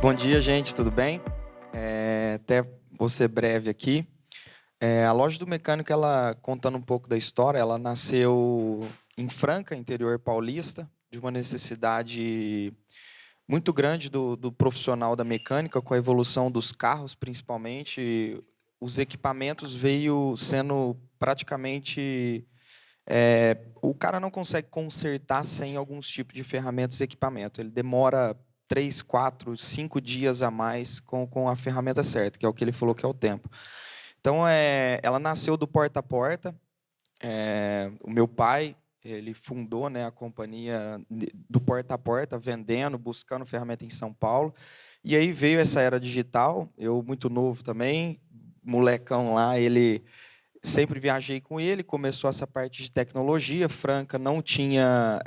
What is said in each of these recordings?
Bom dia, gente, tudo bem? Até vou ser breve aqui. A loja do mecânico, ela contando um pouco da história, ela nasceu em Franca, interior paulista, de uma necessidade muito grande do profissional da mecânica, com a evolução dos carros, principalmente. Os equipamentos veio sendo praticamente o cara não consegue consertar sem alguns tipos de ferramentas e equipamento. Ele demora 3, 4, 5 dias a mais com a ferramenta certa, que é o que ele falou que é o tempo. Então, ela nasceu do porta a porta. O meu pai, ele fundou, né, a companhia do porta a porta, vendendo, buscando ferramenta em São Paulo. E aí veio essa era digital, eu muito novo também, molecão lá, ele sempre viajei com ele, começou essa parte de tecnologia. Franca não tinha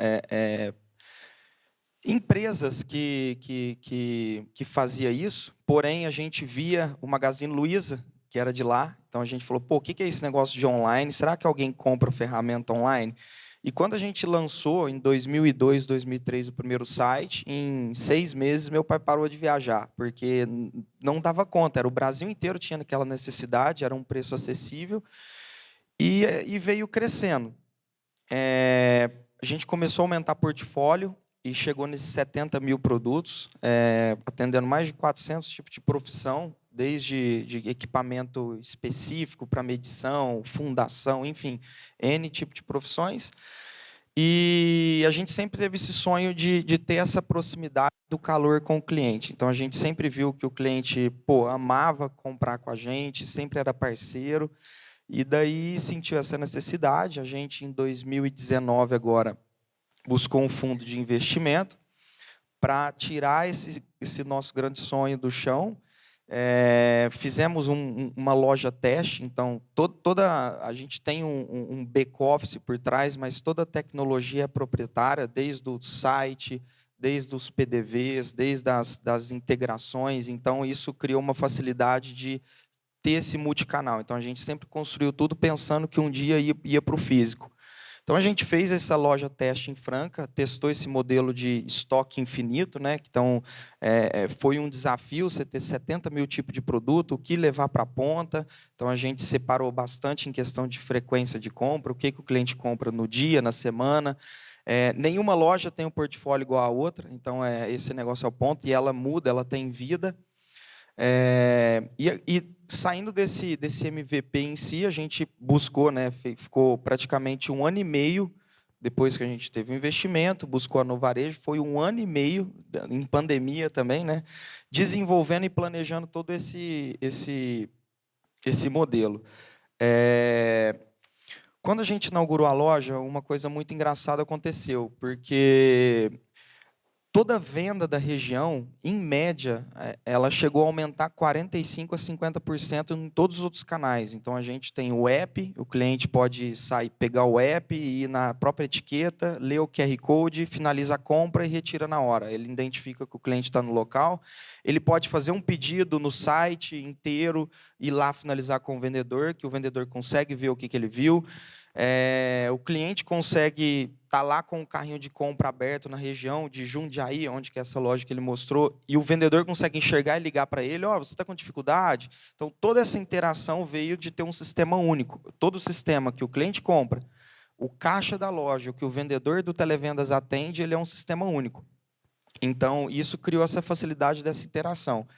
empresas que fazia isso, porém a gente via o Magazine Luiza, que era de lá, então a gente falou, pô, o que é esse negócio de online? Será que alguém compra ferramenta online? E quando a gente lançou, em 2002, 2003, o primeiro site, em 6 meses meu pai parou de viajar, porque não dava conta, era o Brasil inteiro tinha aquela necessidade, era um preço acessível, e veio crescendo. A gente começou a aumentar portfólio e chegou nesses 70 mil produtos, atendendo mais de 400 tipos de profissão, desde de equipamento específico para medição, fundação, enfim, N tipo de profissões. E a gente sempre teve esse sonho de ter essa proximidade do calor com o cliente. Então, a gente sempre viu que o cliente, pô, amava comprar com a gente, sempre era parceiro. E daí sentiu essa necessidade. A gente, em 2019, agora, buscou um fundo de investimento para tirar esse nosso grande sonho do chão. Fizemos uma loja teste, então a gente tem um back-office por trás, mas toda a tecnologia é proprietária, desde o site, desde os PDVs, desde das integrações. Então, isso criou uma facilidade de ter esse multicanal. Então, a gente sempre construiu tudo pensando que um dia ia para o físico. Então, a gente fez essa loja teste em Franca, testou esse modelo de estoque infinito, né? Então, foi um desafio você ter 70 mil tipos de produto, o que levar para a ponta. Então, a gente separou bastante em questão de frequência de compra, o que o cliente compra no dia, na semana. Nenhuma loja tem um portfólio igual a outra, então esse negócio é o ponto, e ela muda, ela tem vida. E saindo desse MVP em si, a gente buscou, né, ficou praticamente 1 ano e meio, depois que a gente teve o investimento, buscou a Novarejo, foi 1 ano e meio, em pandemia também, né, desenvolvendo e planejando todo esse modelo. Quando a gente inaugurou a loja, uma coisa muito engraçada aconteceu, porque toda venda da região, em média, ela chegou a aumentar 45% a 50% em todos os outros canais. Então, a gente tem o app, o cliente pode sair, pegar o app e ir na própria etiqueta, ler o QR Code, finaliza a compra e retira na hora. Ele identifica que o cliente está no local. Ele pode fazer um pedido no site inteiro, ir lá finalizar com o vendedor, que o vendedor consegue ver o que ele viu. O cliente consegue estar lá com o carrinho de compra aberto na região de Jundiaí, onde que é essa loja que ele mostrou, e o vendedor consegue enxergar e ligar para ele, você está com dificuldade? Então, toda essa interação veio de ter um sistema único. Todo o sistema que o cliente compra, o caixa da loja, o que o vendedor do televendas atende, ele é um sistema único. Então, isso criou essa facilidade dessa interação.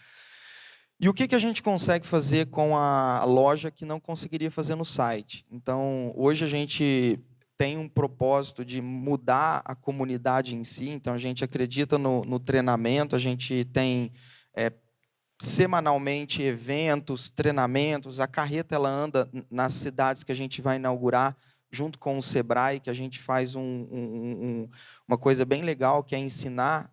E o que a gente consegue fazer com a loja que não conseguiria fazer no site? Então, hoje a gente tem um propósito de mudar a comunidade em si, então a gente acredita no treinamento, a gente tem semanalmente eventos, treinamentos, a carreta ela anda nas cidades que a gente vai inaugurar, junto com o Sebrae, que a gente faz uma coisa bem legal, que é ensinar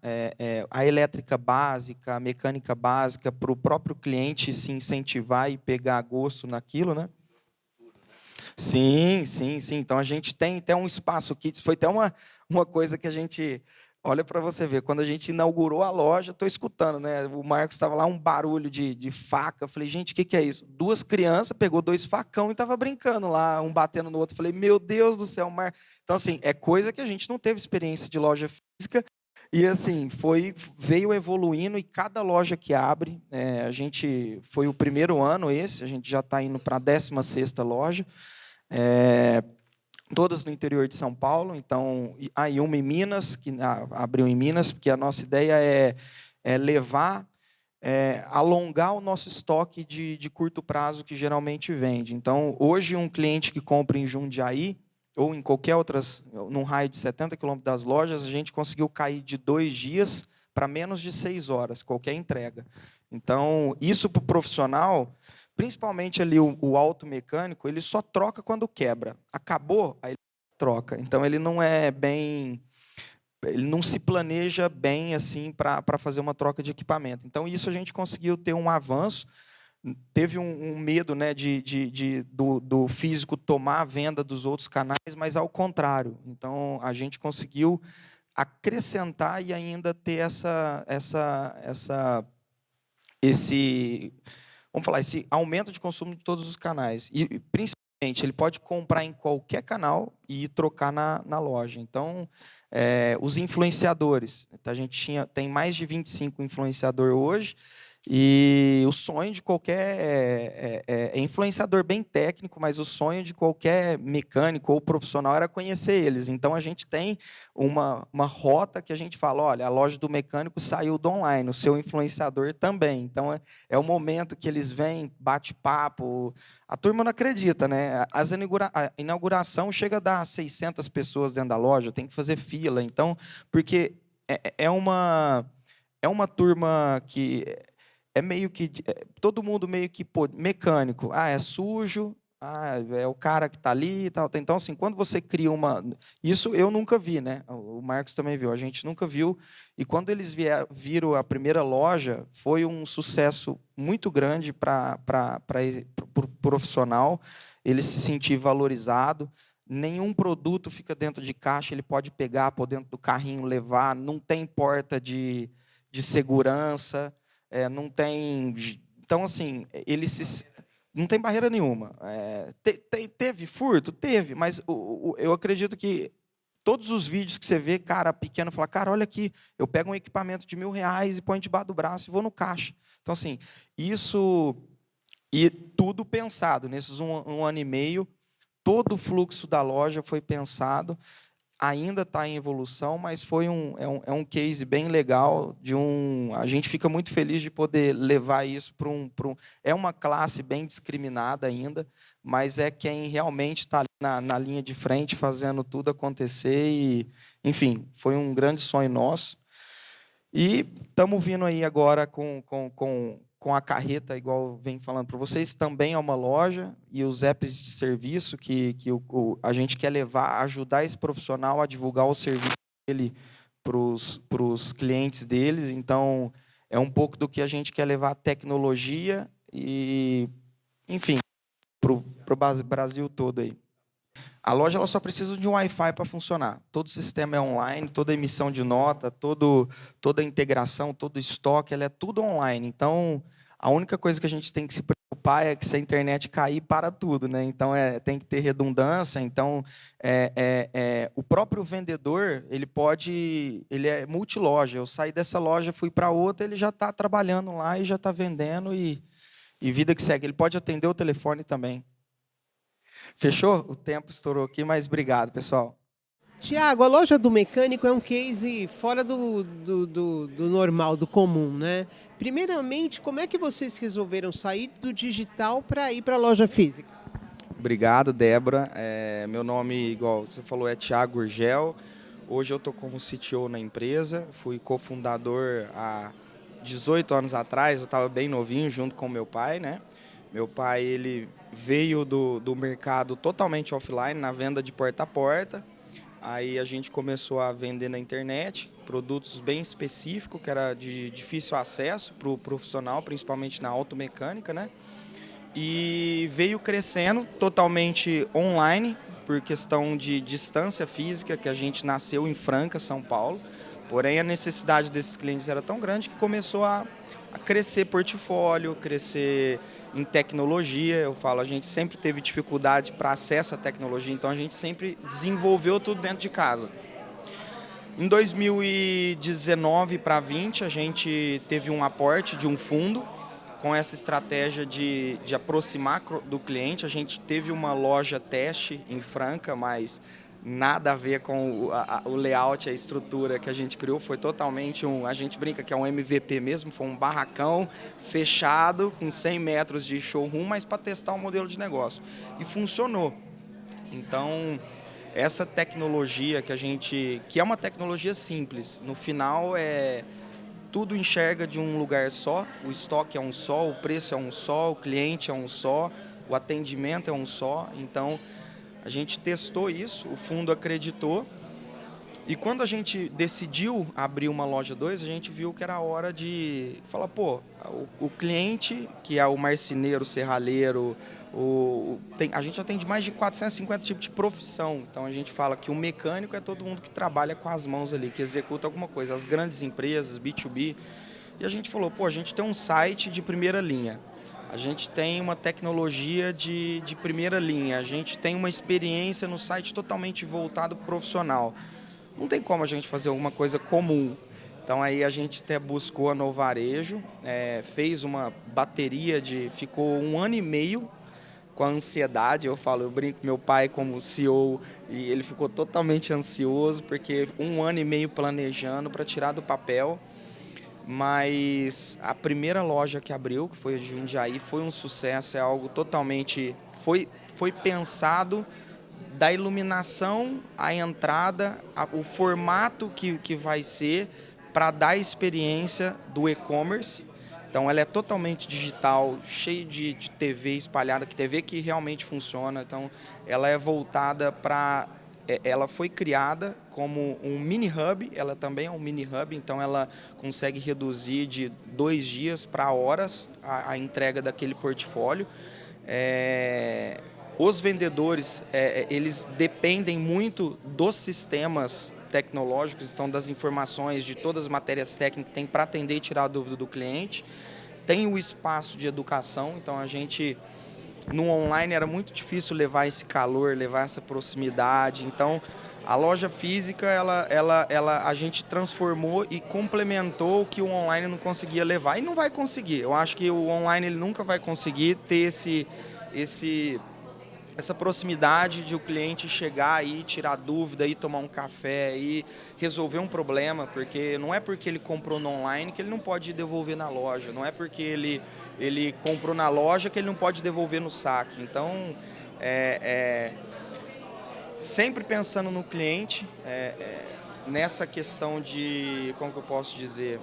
a elétrica básica, a mecânica básica, para o próprio cliente se incentivar e pegar gosto naquilo, né? Sim, sim, sim. Então, a gente tem até um espaço Kids. Foi até uma coisa que a gente... Olha para você ver, quando a gente inaugurou a loja, estou escutando, né? O Marcos estava lá, um barulho de faca. Eu falei, gente, o que é isso? 2 crianças, pegou 2 facão e estava brincando lá, um batendo no outro. Eu falei, meu Deus do céu, Marcos. Então, assim, é coisa que a gente não teve experiência de loja física. E assim, veio evoluindo e cada loja que abre, a gente foi o primeiro ano esse, a gente já está indo para a 16ª loja, todas no interior de São Paulo, então, aí uma em Minas, que abriu em Minas, porque a nossa ideia é levar, alongar o nosso estoque de curto prazo que geralmente vende. Então, hoje um cliente que compra em Jundiaí, ou em qualquer outras, num raio de 70 quilômetros das lojas, a gente conseguiu cair de 2 dias para menos de 6 horas, qualquer entrega. Então, isso para o profissional, principalmente ali o automecânico, ele só troca quando quebra. Acabou, aí ele troca. Então, ele não se planeja bem assim para fazer uma troca de equipamento. Então, isso a gente conseguiu ter um avanço. Teve um medo, né, do físico tomar a venda dos outros canais, mas ao contrário. Então, a gente conseguiu acrescentar e ainda ter esse aumento de consumo de todos os canais. E, principalmente, ele pode comprar em qualquer canal e trocar na loja. Então, os influenciadores. Então, a gente tem mais de 25 influenciadores hoje, e o sonho de qualquer influenciador bem técnico, mas o sonho de qualquer mecânico ou profissional era conhecer eles. Então, a gente tem uma rota que a gente fala, olha, a loja do mecânico saiu do online, o seu influenciador também. Então, é o momento que eles vêm, bate-papo. A turma não acredita, né? A inauguração chega a dar 600 pessoas dentro da loja, tem que fazer fila. Então, porque é uma turma que meio que todo mundo meio que mecânico. Ah, é sujo. Ah, é o cara que está ali e tal. Então, assim, quando você cria isso eu nunca vi, né? O Marcos também viu, a gente nunca viu. E quando eles viram a primeira loja, foi um sucesso muito grande para o profissional, ele se sentir valorizado. Nenhum produto fica dentro de caixa, ele pode pegar por dentro do carrinho, levar, não tem porta de segurança. Não tem. Então, assim, não tem barreira nenhuma. Teve furto? Teve, mas eu acredito que todos os vídeos que você vê, cara pequeno, fala, cara, olha aqui, eu pego um equipamento de R$ 1.000 e ponho debaixo do braço e vou no caixa. Então, assim, isso. E tudo pensado. Nesses um ano e meio, todo o fluxo da loja foi pensado. Ainda está em evolução, mas foi um case bem legal. A gente fica muito feliz de poder levar isso para É uma classe bem discriminada ainda, mas é quem realmente está ali na linha de frente, fazendo tudo acontecer. E, enfim, foi um grande sonho nosso. E estamos vindo aí agora com a carreta, igual vem falando para vocês, também é uma loja, e os apps de serviço que a gente quer levar, ajudar esse profissional a divulgar o serviço dele para os clientes deles. Então, é um pouco do que a gente quer levar a tecnologia e, enfim, para o Brasil todo aí. A loja ela só precisa de um Wi-Fi para funcionar. Todo o sistema é online, toda a emissão de nota, toda a integração, todo o estoque, ela é tudo online. Então, a única coisa que a gente tem que se preocupar é que se a internet cair, para tudo, né? Então, tem que ter redundância. Então, o próprio vendedor, ele é multiloja. Eu saí dessa loja, fui para outra, ele já está trabalhando lá e já está vendendo e vida que segue. Ele pode atender o telefone também. Fechou? O tempo estourou aqui, mas obrigado, pessoal. Tiago, a loja do mecânico é um case fora do normal, do comum, né? Primeiramente, como é que vocês resolveram sair do digital para ir para a loja física? Obrigado, Débora. Meu nome, igual você falou, é Tiago Urgel. Hoje eu estou como CTO na empresa. Fui cofundador há 18 anos atrás. Eu estava bem novinho, junto com meu pai, né? Meu pai ele veio do mercado totalmente offline, na venda de porta a porta. Aí a gente começou a vender na internet produtos bem específicos, que era de difícil acesso para o profissional, principalmente na automecânica, né? E veio crescendo totalmente online, por questão de distância física, que a gente nasceu em Franca, São Paulo. Porém, a necessidade desses clientes era tão grande que começou a crescer portfólio, crescer em tecnologia. Eu falo, a gente sempre teve dificuldade para acesso à tecnologia, então a gente sempre desenvolveu tudo dentro de casa. Em 2019 para 20, a gente teve um aporte de um fundo com essa estratégia de aproximar do cliente. A gente teve uma loja teste em Franca, mas nada a ver com o layout, a estrutura que a gente criou. Foi totalmente a gente brinca que é um MVP mesmo, foi um barracão fechado com 100 metros de showroom, mas para testar o modelo de negócio. E funcionou. Então, essa tecnologia que é uma tecnologia simples, no final tudo enxerga de um lugar só, o estoque é um só, o preço é um só, o cliente é um só, o atendimento é um só. Então, a gente testou isso, o fundo acreditou. E quando a gente decidiu abrir uma loja 2, a gente viu que era hora de falar, pô, o cliente, que é o marceneiro, o serralheiro, a gente atende mais de 450 tipos de profissão. Então a gente fala que o mecânico é todo mundo que trabalha com as mãos ali, que executa alguma coisa, as grandes empresas, B2B. E a gente falou, pô, a gente tem um site de primeira linha. A gente tem uma tecnologia de primeira linha, a gente tem uma experiência no site totalmente voltado para o profissional. Não tem como a gente fazer alguma coisa comum. Então aí a gente até buscou a Novarejo, fez uma bateria ficou 1 ano e meio com a ansiedade. Eu brinco com meu pai como CEO e ele ficou totalmente ansioso porque 1 ano e meio planejando para tirar do papel. Mas a primeira loja que abriu, que foi a Jundiaí, foi um sucesso, é algo totalmente... Foi pensado da iluminação, a entrada, o formato que vai ser para dar a experiência do e-commerce. Então ela é totalmente digital, cheio de TV espalhada, que TV que realmente funciona. Então ela é voltada para... Ela foi criada como um mini hub, ela também é um mini hub, então ela consegue reduzir de 2 dias para horas a entrega daquele portfólio. Os vendedores, eles dependem muito dos sistemas tecnológicos, então das informações, de todas as matérias técnicas que tem para atender e tirar a dúvida do cliente. Tem o espaço de educação, então a gente... No online era muito difícil levar esse calor, levar essa proximidade. Então, a loja física, a gente transformou e complementou o que o online não conseguia levar. E não vai conseguir. Eu acho que o online ele nunca vai conseguir ter essa proximidade de o cliente chegar aí, tirar dúvida, ir tomar um café, ir resolver um problema, porque não é porque ele comprou no online que ele não pode devolver na loja, não é porque ele comprou na loja que ele não pode devolver no saque. Então, sempre pensando no cliente, nessa questão de, como que eu posso dizer?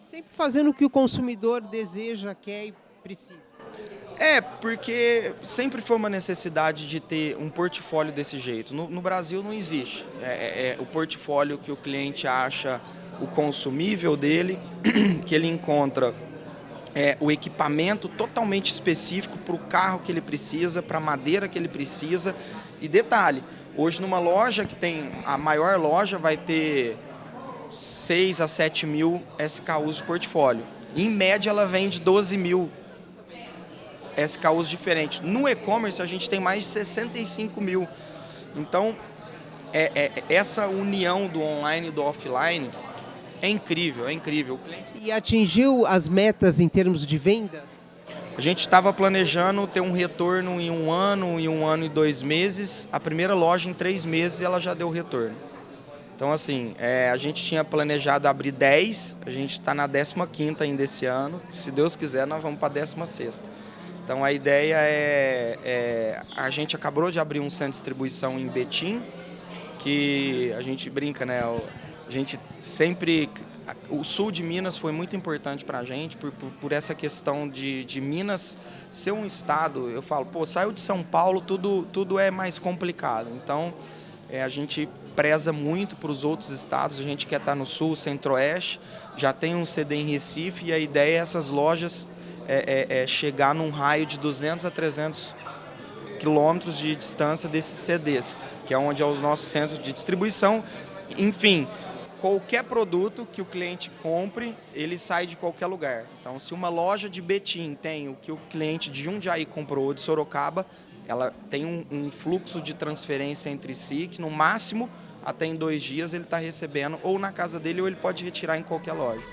Sempre fazendo o que o consumidor deseja, quer e precisa. Porque sempre foi uma necessidade de ter um portfólio desse jeito. No Brasil não existe. O portfólio que o cliente acha o consumível dele, que ele encontra o equipamento totalmente específico para o carro que ele precisa, para a madeira que ele precisa. E detalhe, hoje numa loja que tem, a maior loja vai ter 6 a 7 mil SKUs de portfólio. Em média ela vende 12 mil SKUs diferentes. No e-commerce a gente tem mais de 65 mil. Então, essa união do online e do offline é incrível, é incrível. E atingiu as metas em termos de venda? A gente estava planejando ter um retorno em 1 ano, em 1 ano e 2 meses. A primeira loja em 3 meses ela já deu retorno. Então, assim, a gente tinha planejado abrir 10, a gente está na 15ª ainda esse ano. Se Deus quiser, nós vamos para a 16ª. Então a ideia a gente acabou de abrir um centro de distribuição em Betim, que a gente brinca, né? A gente sempre... O sul de Minas foi muito importante para a gente, por essa questão de Minas ser um estado. Eu falo, pô, saiu de São Paulo, tudo é mais complicado. Então a gente preza muito para os outros estados, a gente quer estar no sul, centro-oeste, já tem um CD em Recife e a ideia é essas lojas chegar num raio de 200 a 300 quilômetros de distância desses CDs, que é onde é o nosso centro de distribuição. Enfim, qualquer produto que o cliente compre, ele sai de qualquer lugar. Então, se uma loja de Betim tem o que o cliente de Jundiaí comprou ou de Sorocaba, ela tem um fluxo de transferência entre si, que no máximo até em 2 dias ele está recebendo ou na casa dele ou ele pode retirar em qualquer loja.